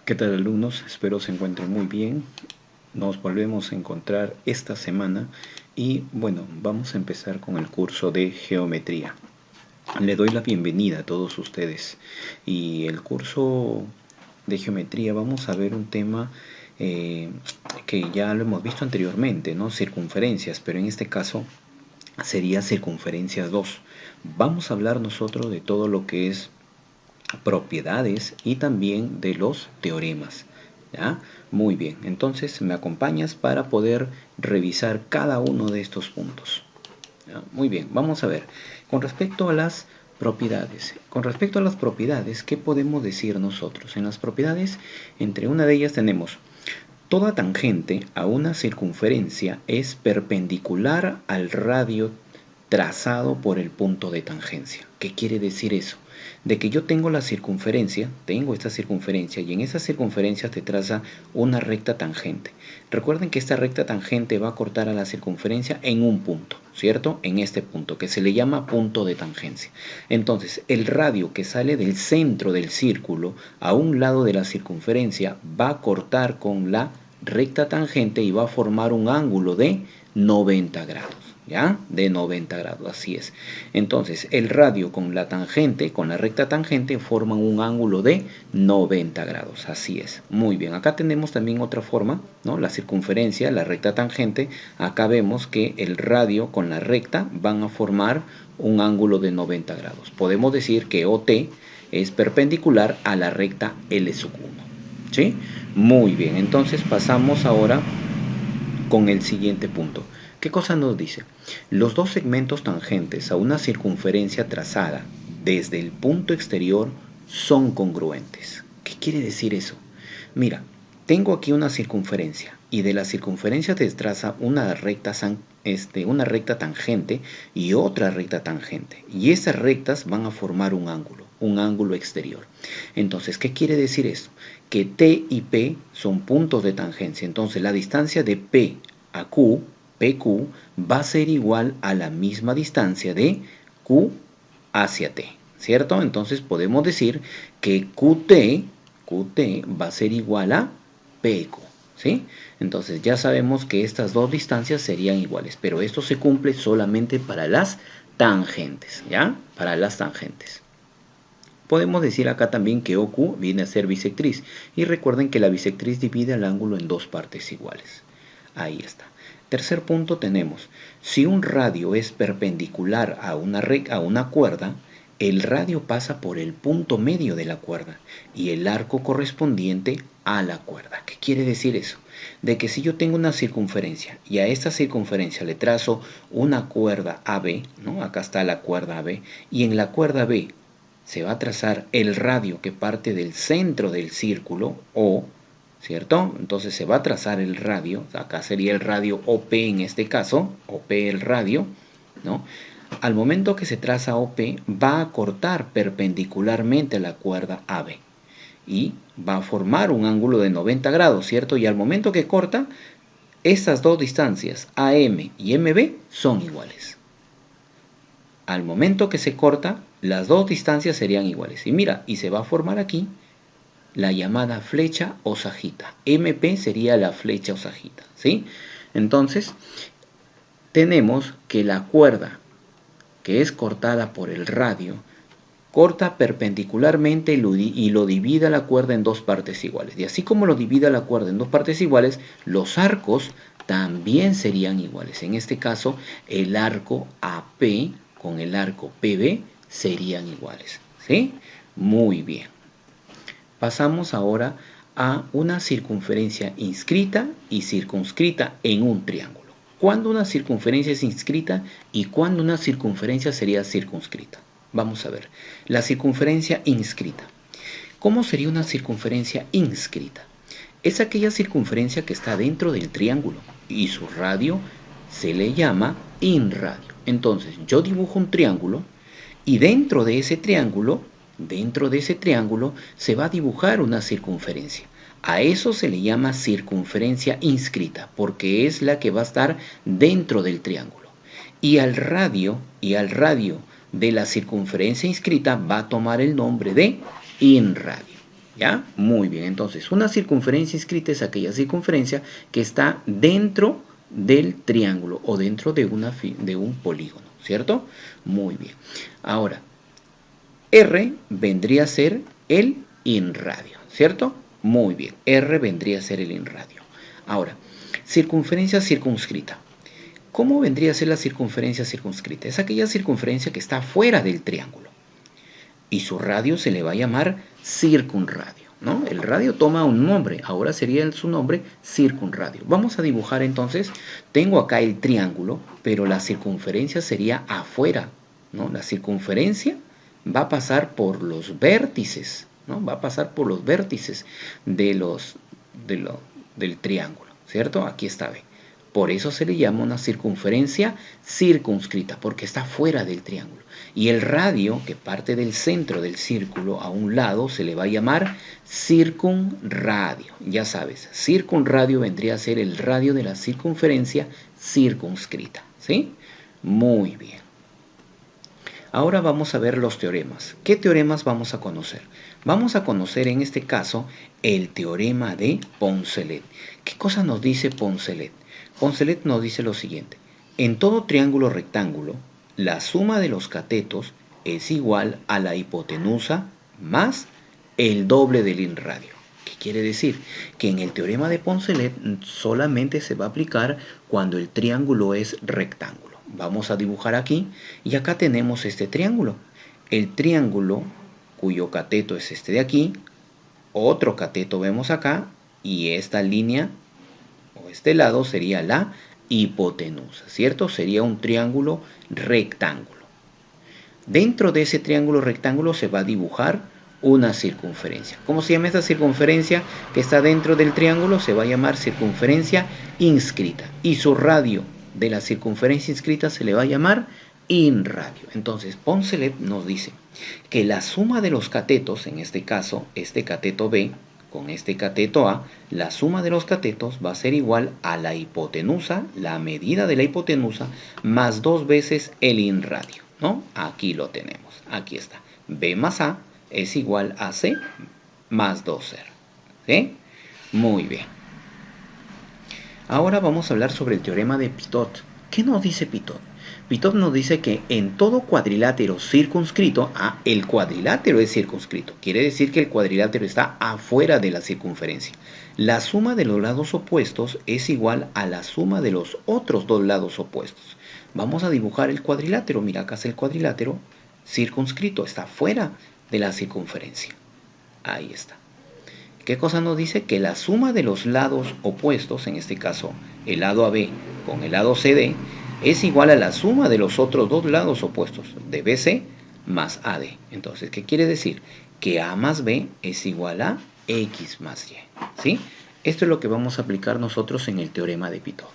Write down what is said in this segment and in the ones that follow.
¿Qué tal, alumnos? Espero se encuentren muy bien. Nos volvemos a encontrar esta semana y bueno, vamos a empezar con el curso de geometría. Le doy la bienvenida a todos ustedes y el curso de geometría vamos a ver un tema que ya lo hemos visto anteriormente, ¿no? Circunferencias, pero en este caso sería circunferencias 2. Vamos a hablar nosotros de todo lo que es propiedades y también de los teoremas. ¿Ya? Muy bien, entonces me acompañas para poder revisar cada uno de estos puntos. ¿Ya? Muy bien, vamos a ver. Con respecto a las propiedades. Con respecto a las propiedades, ¿qué podemos decir nosotros? En las propiedades, entre una de ellas tenemos: toda tangente a una circunferencia es perpendicular al radio trazado por el punto de tangencia. ¿Qué quiere decir eso? De que yo tengo la circunferencia, tengo esta circunferencia y en esa circunferencia te traza una recta tangente. Recuerden que esta recta tangente va a cortar a la circunferencia en un punto, ¿cierto? En este punto, que se le llama punto de tangencia. Entonces, el radio que sale del centro del círculo a un lado de la circunferencia va a cortar con la recta tangente y va a formar un ángulo de 90 grados. ¿Ya? De 90 grados, así es. Entonces, el radio con la tangente, con la recta tangente, forman un ángulo de 90 grados, así es. Muy bien, acá tenemos también otra forma, ¿no? La circunferencia, la recta tangente. Acá vemos que el radio con la recta van a formar un ángulo de 90 grados. Podemos decir que OT es perpendicular a la recta L1. ¿Sí? Muy bien, entonces pasamos ahora con el siguiente punto. ¿Qué cosa nos dice? Los dos segmentos tangentes a una circunferencia trazada desde el punto exterior son congruentes. ¿Qué quiere decir eso? Mira, tengo aquí una circunferencia y de la circunferencia te traza una recta tangente y otra recta tangente. Y esas rectas van a formar un ángulo exterior. Entonces, ¿qué quiere decir esto? Que T y P son puntos de tangencia. Entonces, la distancia de P a Q, PQ, va a ser igual a la misma distancia de Q hacia T, ¿cierto? Entonces, podemos decir que QT va a ser igual a PQ, ¿sí? Entonces, ya sabemos que estas dos distancias serían iguales, pero esto se cumple solamente para las tangentes, ¿ya? Para las tangentes. Podemos decir acá también que OQ viene a ser bisectriz. Y recuerden que la bisectriz divide el ángulo en dos partes iguales. Ahí está. Tercer punto tenemos, si un radio es perpendicular a una cuerda, el radio pasa por el punto medio de la cuerda y el arco correspondiente a la cuerda. ¿Qué quiere decir eso? De que si yo tengo una circunferencia y a esta circunferencia le trazo una cuerda AB, ¿no? Acá está la cuerda AB, y en la cuerda B se va a trazar el radio que parte del centro del círculo O, ¿cierto? Entonces se va a trazar el radio, acá sería el radio OP en este caso, OP el radio, ¿no? Al momento que se traza OP va a cortar perpendicularmente a la cuerda AB y va a formar un ángulo de 90 grados, ¿cierto? Y al momento que corta, estas dos distancias AM y MB son iguales. Al momento que se corta, las dos distancias serían iguales. Y mira, y se va a formar aquí la llamada flecha o sajita. MP sería la flecha o sajita, ¿sí? Entonces, tenemos que la cuerda que es cortada por el radio corta perpendicularmente y lo divide la cuerda en dos partes iguales. Y así como lo divide la cuerda en dos partes iguales, los arcos también serían iguales. En este caso, el arco AP con el arco PB serían iguales, ¿sí? Muy bien. Pasamos ahora a una circunferencia inscrita y circunscrita en un triángulo. ¿Cuándo una circunferencia es inscrita y cuándo una circunferencia sería circunscrita? Vamos a ver. La circunferencia inscrita. ¿Cómo sería una circunferencia inscrita? Es aquella circunferencia que está dentro del triángulo y su radio se le llama inradio. Entonces, yo dibujo un triángulo y dentro de ese triángulo se va a dibujar una circunferencia. A eso se le llama circunferencia inscrita, porque es la que va a estar dentro del triángulo. Y al radio de la circunferencia inscrita va a tomar el nombre de inradio. ¿Ya? Muy bien. Entonces, una circunferencia inscrita es aquella circunferencia que está dentro del triángulo o dentro de un polígono, ¿cierto? Muy bien. Ahora, R vendría a ser el inradio, ¿cierto? Muy bien. R vendría a ser el inradio. Ahora, circunferencia circunscrita. ¿Cómo vendría a ser la circunferencia circunscrita? Es aquella circunferencia que está fuera del triángulo. Y su radio se le va a llamar circunradio, ¿no? El radio toma un nombre, ahora sería su nombre circunradio. Vamos a dibujar entonces, tengo acá el triángulo, pero la circunferencia sería afuera, ¿no? La circunferencia va a pasar por los vértices, ¿no? Va a pasar por los vértices del triángulo, ¿cierto? Aquí está, ve. Por eso se le llama una circunferencia circunscrita, porque está fuera del triángulo. Y el radio, que parte del centro del círculo a un lado, se le va a llamar circunradio. Ya sabes, circunradio vendría a ser el radio de la circunferencia circunscrita, ¿sí? Muy bien. Ahora vamos a ver los teoremas. ¿Qué teoremas vamos a conocer? Vamos a conocer en este caso el teorema de Poncelet. ¿Qué cosa nos dice Poncelet? Poncelet nos dice lo siguiente. En todo triángulo rectángulo, la suma de los catetos es igual a la hipotenusa más el doble del inradio. ¿Qué quiere decir? Que en el teorema de Poncelet solamente se va a aplicar cuando el triángulo es rectángulo. Vamos a dibujar aquí y acá tenemos este triángulo. El triángulo cuyo cateto es este de aquí, otro cateto vemos acá y esta línea o este lado sería la hipotenusa, ¿cierto? Sería un triángulo rectángulo. Dentro de ese triángulo rectángulo se va a dibujar una circunferencia. ¿Cómo se llama esta circunferencia que está dentro del triángulo? Se va a llamar circunferencia inscrita. Y su radio de la circunferencia inscrita se le va a llamar inradio. Entonces, Poncelet nos dice que la suma de los catetos, en este caso, este cateto B con este cateto A, la suma de los catetos va a ser igual a la hipotenusa, la medida de la hipotenusa, más 2 veces el inradio, ¿no? Aquí lo tenemos, aquí está. B más A es igual a C más 2R, ¿sí? Muy bien. Ahora vamos a hablar sobre el teorema de Pitot. ¿Qué nos dice Pitot? Pitot nos dice que en todo cuadrilátero circunscrito, el cuadrilátero es circunscrito, quiere decir que el cuadrilátero está afuera de la circunferencia. La suma de los lados opuestos es igual a la suma de los otros dos lados opuestos. Vamos a dibujar el cuadrilátero. Mira, acá es el cuadrilátero circunscrito, está fuera de la circunferencia. Ahí está. ¿Qué cosa nos dice? Que la suma de los lados opuestos, en este caso el lado AB con el lado CD, es igual a la suma de los otros dos lados opuestos, de BC más AD. Entonces, ¿qué quiere decir? Que A más B es igual a X más Y, ¿sí? Esto es lo que vamos a aplicar nosotros en el teorema de Pitot.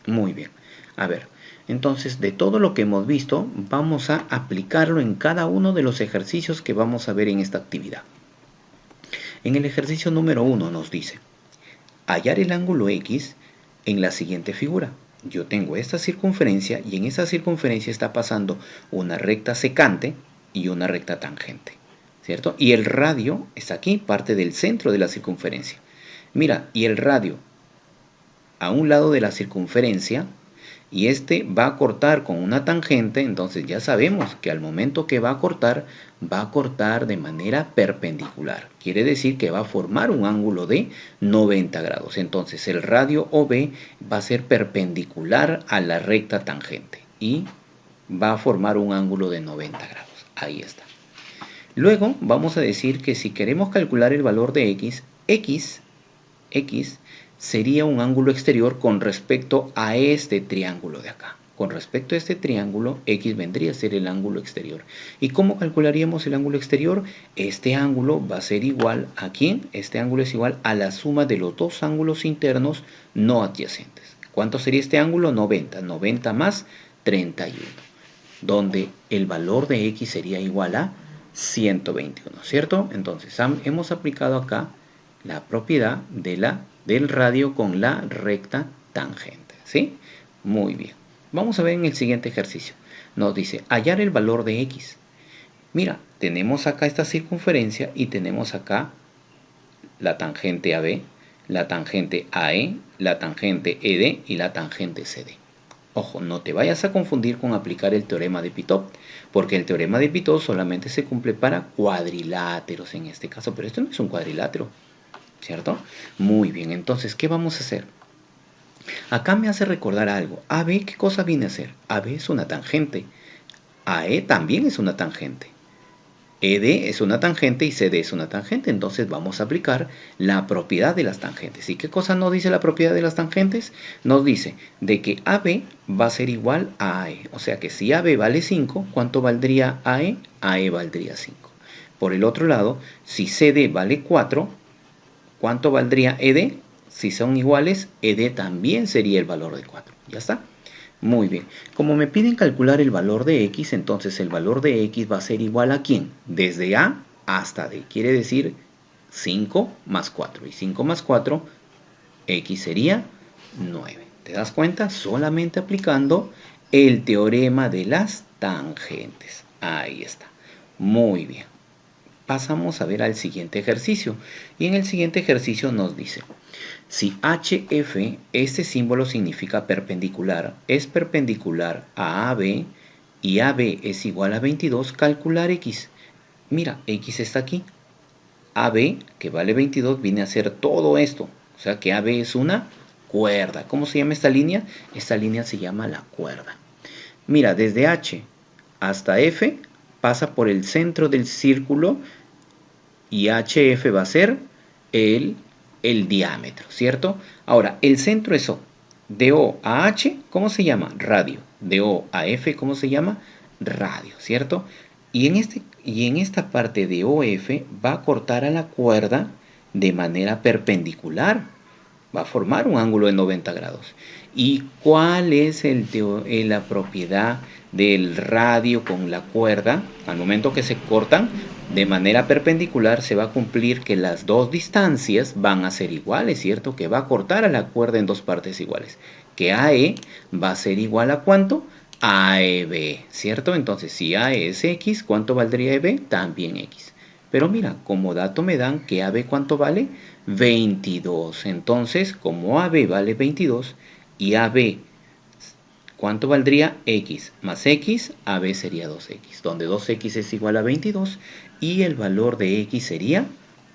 Muy bien. A ver, entonces, de todo lo que hemos visto, vamos a aplicarlo en cada uno de los ejercicios que vamos a ver en esta actividad. En el ejercicio número 1 nos dice, hallar el ángulo X en la siguiente figura. Yo tengo esta circunferencia y en esa circunferencia está pasando una recta secante y una recta tangente, ¿cierto? Y el radio está aquí, parte del centro de la circunferencia. Mira, y el radio a un lado de la circunferencia y este va a cortar con una tangente, entonces ya sabemos que al momento que va a cortar de manera perpendicular. Quiere decir que va a formar un ángulo de 90 grados. Entonces el radio OB va a ser perpendicular a la recta tangente y va a formar un ángulo de 90 grados. Ahí está. Luego vamos a decir que si queremos calcular el valor de X sería un ángulo exterior con respecto a este triángulo de acá. Con respecto a este triángulo, X vendría a ser el ángulo exterior. ¿Y cómo calcularíamos el ángulo exterior? Este ángulo va a ser igual a ¿quién? Este ángulo es igual a la suma de los dos ángulos internos no adyacentes. ¿Cuánto sería este ángulo? 90. 90 más 31. Donde el valor de X sería igual a 121, ¿cierto? Entonces, hemos aplicado acá la propiedad del radio con la recta tangente, ¿sí? Muy bien. Vamos a ver en el siguiente ejercicio. Nos dice, hallar el valor de X. Mira, tenemos acá esta circunferencia y tenemos acá la tangente AB, la tangente AE, la tangente ED y la tangente CD. Ojo, no te vayas a confundir con aplicar el teorema de Pitot, porque el teorema de Pitot solamente se cumple para cuadriláteros en este caso, pero esto no es un cuadrilátero, ¿cierto? Muy bien, entonces, ¿qué vamos a hacer? Acá me hace recordar algo. AB, ¿qué cosa viene a ser? AB es una tangente. AE también es una tangente. ED es una tangente y CD es una tangente. Entonces vamos a aplicar la propiedad de las tangentes. ¿Y qué cosa nos dice la propiedad de las tangentes? Nos dice de que AB va a ser igual a AE. O sea que si AB vale 5, ¿cuánto valdría AE? AE valdría 5. Por el otro lado, si CD vale 4, ¿cuánto valdría ED? Si son iguales, ED también sería el valor de 4. ¿Ya está? Muy bien. Como me piden calcular el valor de X, entonces el valor de X va a ser igual a ¿quién? Desde A hasta D. Quiere decir 5 más 4. Y 5 más 4, X sería 9. ¿Te das cuenta? Solamente aplicando el teorema de las tangentes. Ahí está. Muy bien. Pasamos a ver al siguiente ejercicio. Y en el siguiente ejercicio nos dice: si HF, este símbolo significa perpendicular, es perpendicular a AB y AB es igual a 22, calcular X. Mira, X está aquí. AB, que vale 22, viene a ser todo esto. O sea que AB es una cuerda. ¿Cómo se llama esta línea? Esta línea se llama la cuerda. Mira, desde H hasta F pasa por el centro del círculo y HF va a ser el diámetro, ¿cierto? Ahora, el centro es O. De O a H, ¿cómo se llama? Radio. De O a F, ¿cómo se llama? Radio, ¿cierto? Y en esta parte de OF va a cortar a la cuerda de manera perpendicular. Va a formar un ángulo de 90 grados. ¿Y cuál es la propiedad del radio con la cuerda? Al momento que se cortan de manera perpendicular, se va a cumplir que las dos distancias van a ser iguales, ¿cierto? Que va a cortar a la cuerda en dos partes iguales. Que AE va a ser igual a ¿cuánto? AEB, ¿cierto? Entonces, si AE es X, ¿cuánto valdría EB? También X. Pero mira, como dato me dan que AB ¿cuánto vale? 22. Entonces, como AB vale 22 y AB, ¿cuánto valdría? X más X, AB sería 2X, donde 2X es igual a 22 y el valor de X sería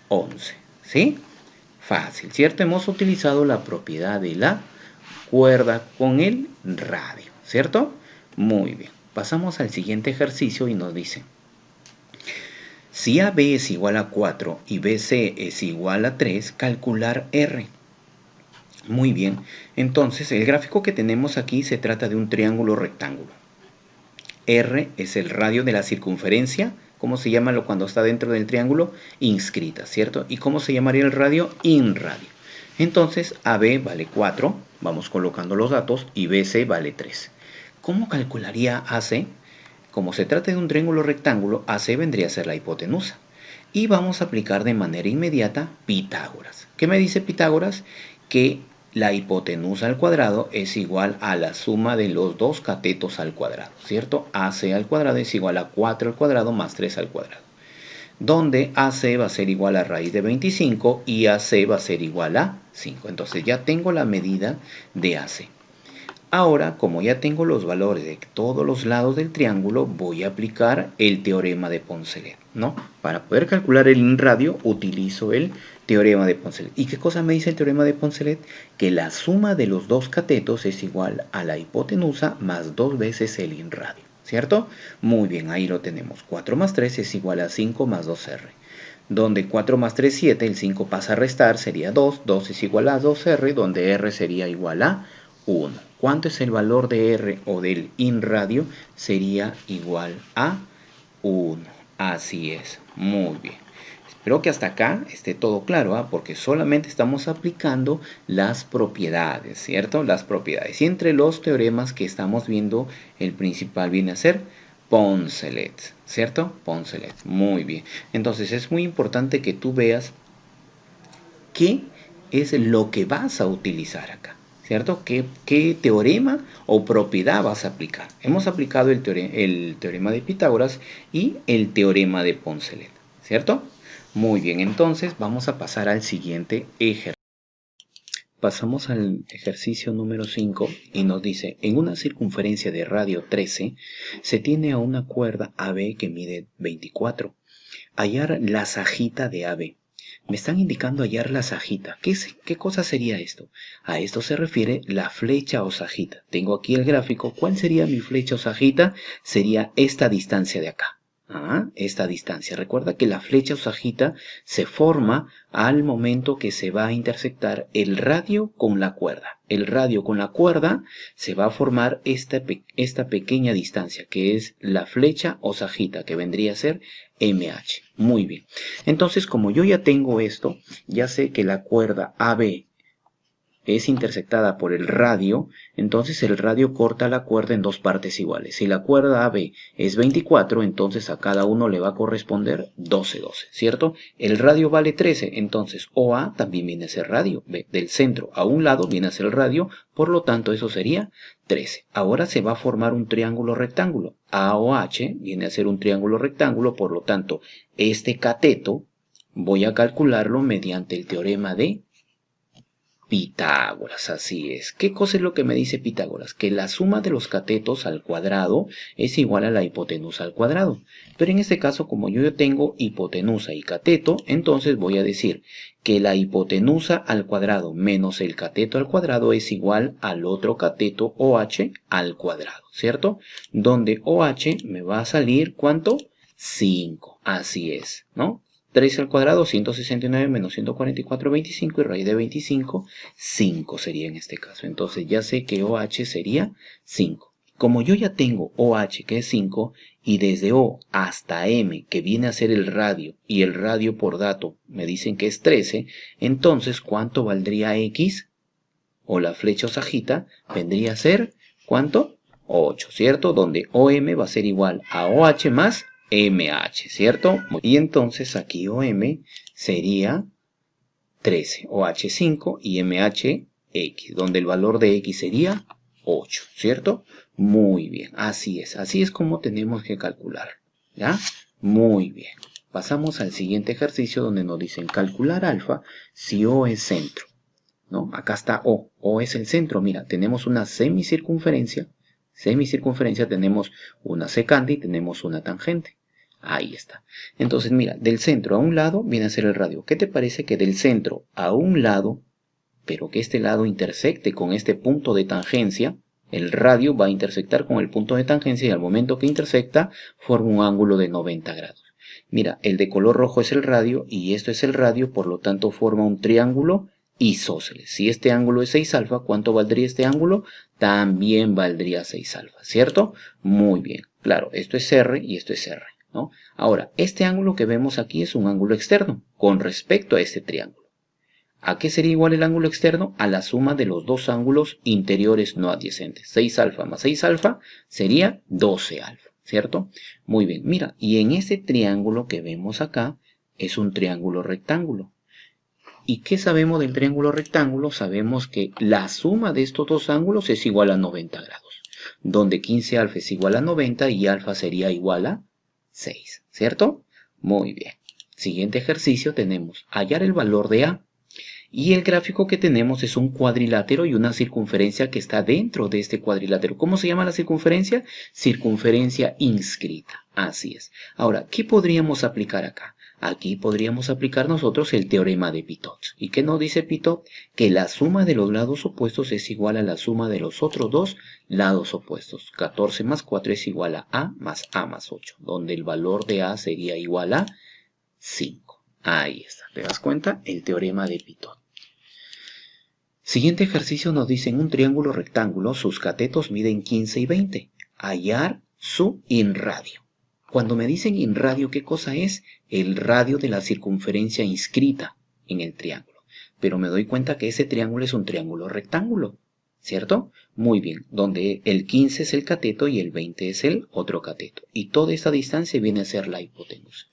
11. ¿Sí? Fácil, ¿cierto? Hemos utilizado la propiedad de la cuerda con el radio, ¿cierto? Muy bien. Pasamos al siguiente ejercicio y nos dice: si AB es igual a 4 y BC es igual a 3, calcular R. Muy bien, entonces el gráfico que tenemos aquí se trata de un triángulo rectángulo. R es el radio de la circunferencia. ¿Cómo se llama cuando está dentro del triángulo? Inscrita, ¿cierto? ¿Y cómo se llamaría el radio? Inradio. Entonces AB vale 4, vamos colocando los datos, y BC vale 3. ¿Cómo calcularía AC? Como se trata de un triángulo rectángulo, AC vendría a ser la hipotenusa. Y vamos a aplicar de manera inmediata Pitágoras. ¿Qué me dice Pitágoras? Que la hipotenusa al cuadrado es igual a la suma de los dos catetos al cuadrado, ¿cierto? AC al cuadrado es igual a 4 al cuadrado más 3 al cuadrado. Donde AC va a ser igual a raíz de 25 y AC va a ser igual a 5. Entonces ya tengo la medida de AC. Ahora, como ya tengo los valores de todos los lados del triángulo, voy a aplicar el teorema de Poncelet, ¿no? Para poder calcular el inradio, utilizo el teorema de Poncelet. ¿Y qué cosa me dice el teorema de Poncelet? Que la suma de los dos catetos es igual a la hipotenusa más 2 veces el inradio, ¿cierto? Muy bien, ahí lo tenemos. 4 más 3 es igual a 5 más 2R. Donde 4 más 3, 7, el 5 pasa a restar, sería 2. 2 es igual a 2R, donde R sería igual a 1. ¿Cuánto es el valor de R o del inradio? Sería igual a 1. Así es. Muy bien. Espero que hasta acá esté todo claro, porque solamente estamos aplicando las propiedades, ¿cierto? Las propiedades. Y entre los teoremas que estamos viendo, el principal viene a ser Poncelet, ¿cierto? Poncelet. Muy bien. Entonces es muy importante que tú veas qué es lo que vas a utilizar acá, ¿cierto? ¿Qué teorema o propiedad vas a aplicar? Hemos aplicado el teorema de Pitágoras y el teorema de Poncelet, ¿cierto? Muy bien, entonces vamos a pasar al siguiente ejercicio. Pasamos al ejercicio número 5 y nos dice, en una circunferencia de radio 13, se tiene a una cuerda AB que mide 24. Hallar la sajita de AB. Me están indicando hallar la sajita. ¿Qué cosa sería esto? A esto se refiere la flecha o sajita. Tengo aquí el gráfico. ¿Cuál sería mi flecha o sajita? Sería esta distancia de acá. Esta distancia. Recuerda que la flecha o sajita se forma al momento que se va a intersectar el radio con la cuerda. El radio con la cuerda se va a formar esta pequeña distancia, que es la flecha o sajita, que vendría a ser MH. Muy bien. Entonces, como yo ya tengo esto, ya sé que la cuerda AB es intersectada por el radio, entonces el radio corta la cuerda en dos partes iguales. Si la cuerda AB es 24, entonces a cada uno le va a corresponder 12, ¿cierto? El radio vale 13, entonces OA también viene a ser radio. Del centro a un lado viene a ser el radio, por lo tanto eso sería 13. Ahora se va a formar un triángulo rectángulo. AOH viene a ser un triángulo rectángulo, por lo tanto este cateto voy a calcularlo mediante el teorema de Pitágoras, así es. ¿Qué cosa es lo que me dice Pitágoras? Que la suma de los catetos al cuadrado es igual a la hipotenusa al cuadrado. Pero en este caso, como yo tengo hipotenusa y cateto, entonces voy a decir que la hipotenusa al cuadrado menos el cateto al cuadrado es igual al otro cateto OH al cuadrado, ¿cierto? Donde OH me va a salir, ¿cuánto? 5, así es, ¿no? 13 al cuadrado, 169 menos 144, 25 y raíz de 25, 5 sería en este caso. Entonces ya sé que OH sería 5. Como yo ya tengo OH que es 5 y desde O hasta M que viene a ser el radio y el radio por dato me dicen que es 13, entonces ¿cuánto valdría X? O la flecha o sajita vendría a ser, ¿cuánto? 8, ¿cierto? Donde OM va a ser igual a OH más MH, ¿cierto? Y entonces aquí OM sería 13, OH5 y MHX, donde el valor de X sería 8, ¿cierto? Muy bien, así es como tenemos que calcular, ¿ya? Muy bien. Pasamos al siguiente ejercicio donde nos dicen calcular alfa si O es centro, ¿no? Acá está O es el centro, mira, tenemos una semicircunferencia, tenemos una secante y tenemos una tangente. Ahí está. Entonces, mira, del centro a un lado viene a ser el radio. ¿Qué te parece que del centro a un lado, pero que este lado intersecte con este punto de tangencia? El radio va a intersectar con el punto de tangencia y al momento que intersecta forma un ángulo de 90 grados. Mira, el de color rojo es el radio y esto es el radio, por lo tanto forma un triángulo isósceles. Si este ángulo es 6 alfa, ¿cuánto valdría este ángulo? También valdría 6 alfa, ¿cierto? Muy bien. Claro, esto es R y esto es R, ¿no? Ahora, este ángulo que vemos aquí es un ángulo externo con respecto a este triángulo. ¿A qué sería igual el ángulo externo? A la suma de los dos ángulos interiores no adyacentes. 6 alfa más 6 alfa sería 12 alfa, ¿cierto? Muy bien, mira, y en este triángulo que vemos acá es un triángulo rectángulo. ¿Y qué sabemos del triángulo rectángulo? Sabemos que la suma de estos dos ángulos es igual a 90 grados, donde 15 alfa es igual a 90 y alfa sería igual a 6, ¿cierto? Muy bien. Siguiente ejercicio tenemos hallar el valor de A. Y el gráfico que tenemos es un cuadrilátero y una circunferencia que está dentro de este cuadrilátero. ¿Cómo se llama la circunferencia? Circunferencia inscrita. Así es. Ahora, ¿qué podríamos aplicar acá? Aquí podríamos aplicar nosotros el teorema de Pitot. ¿Y qué nos dice Pitot? Que la suma de los lados opuestos es igual a la suma de los otros dos lados opuestos. 14 más 4 es igual a más 8, donde el valor de A sería igual a 5. Ahí está. ¿Te das cuenta? El teorema de Pitot. Siguiente ejercicio nos dice en un triángulo rectángulo sus catetos miden 15 y 20. Hallar su inradio. Cuando me dicen inradio, ¿qué cosa es? El radio de la circunferencia inscrita en el triángulo. Pero me doy cuenta que ese triángulo es un triángulo rectángulo, ¿cierto? Muy bien, donde el 15 es el cateto y el 20 es el otro cateto. Y toda esta distancia viene a ser la hipotenusa.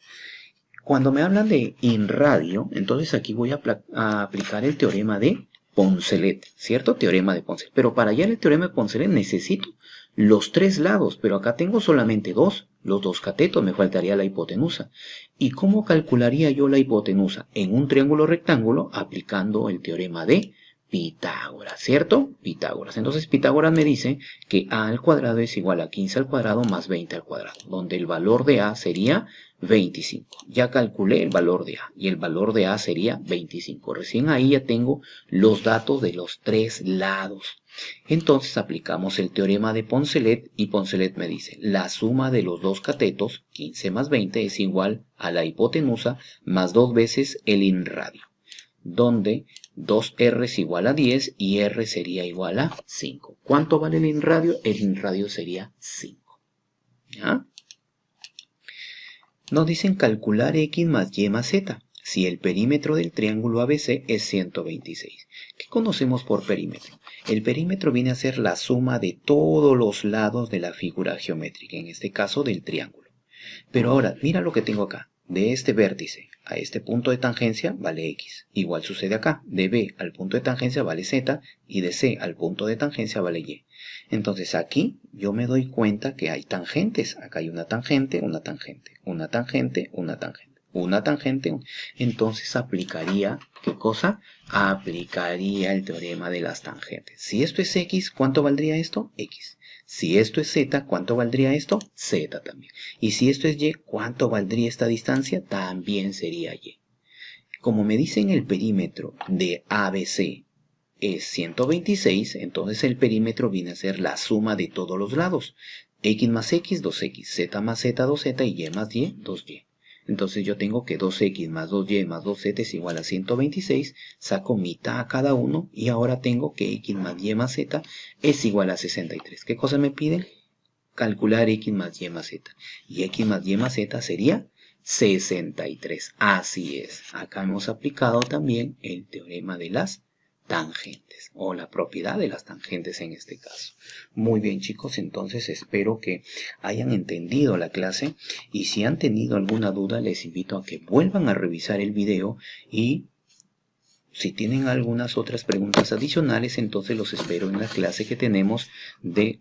Cuando me hablan de inradio, entonces aquí voy a aplicar el teorema de Poncelet, ¿cierto? Teorema de Poncelet. Pero para hallar el teorema de Poncelet necesito los tres lados, pero acá tengo solamente dos, los dos catetos, me faltaría la hipotenusa. ¿Y cómo calcularía yo la hipotenusa? En un triángulo rectángulo aplicando el teorema de Pitágoras, ¿cierto? Pitágoras. Entonces Pitágoras me dice que a al cuadrado es igual a 15 al cuadrado más 20 al cuadrado, donde el valor de a sería 25. Ya calculé el valor de a y el valor de a sería 25. Recién ahí ya tengo los datos de los tres lados. Entonces aplicamos el teorema de Poncelet y Poncelet me dice, la suma de los dos catetos, 15 más 20, es igual a la hipotenusa más dos veces el inradio, donde 2r es igual a 10 y r sería igual a 5. ¿Cuánto vale el inradio? El inradio sería 5. ¿Ya? Nos dicen calcular x más y más z, si el perímetro del triángulo ABC es 126. ¿Qué conocemos por perímetro? El perímetro viene a ser la suma de todos los lados de la figura geométrica, en este caso del triángulo. Pero ahora, mira lo que tengo acá. De este vértice a este punto de tangencia vale x. Igual sucede acá. De B al punto de tangencia vale z y de C al punto de tangencia vale y. Entonces aquí yo me doy cuenta que hay tangentes. Acá hay una tangente, una tangente, una tangente, una tangente, una tangente. Entonces aplicaría, ¿qué cosa? Aplicaría el teorema de las tangentes. Si esto es x, ¿cuánto valdría esto? X. Si esto es z, ¿cuánto valdría esto? Z también. Y si esto es y, ¿cuánto valdría esta distancia? También sería y. Como me dicen el perímetro de ABC es 126, entonces el perímetro viene a ser la suma de todos los lados. X más X, 2X, Z más Z, 2Z y Y más Y, 2Y. Entonces yo tengo que 2x más 2y más 2z es igual a 126, saco mitad a cada uno y ahora tengo que x más y más z es igual a 63. ¿Qué cosa me piden? Calcular x más y más z. Y x más y más z sería 63. Así es. Acá hemos aplicado también el teorema de las tangentes o la propiedad de las tangentes en este caso. Muy bien, chicos, entonces espero que hayan entendido la clase y si han tenido alguna duda les invito a que vuelvan a revisar el video y si tienen algunas otras preguntas adicionales entonces los espero en la clase que tenemos de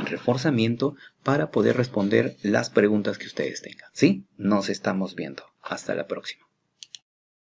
reforzamiento para poder responder las preguntas que ustedes tengan. ¿Sí? Nos estamos viendo. Hasta la próxima.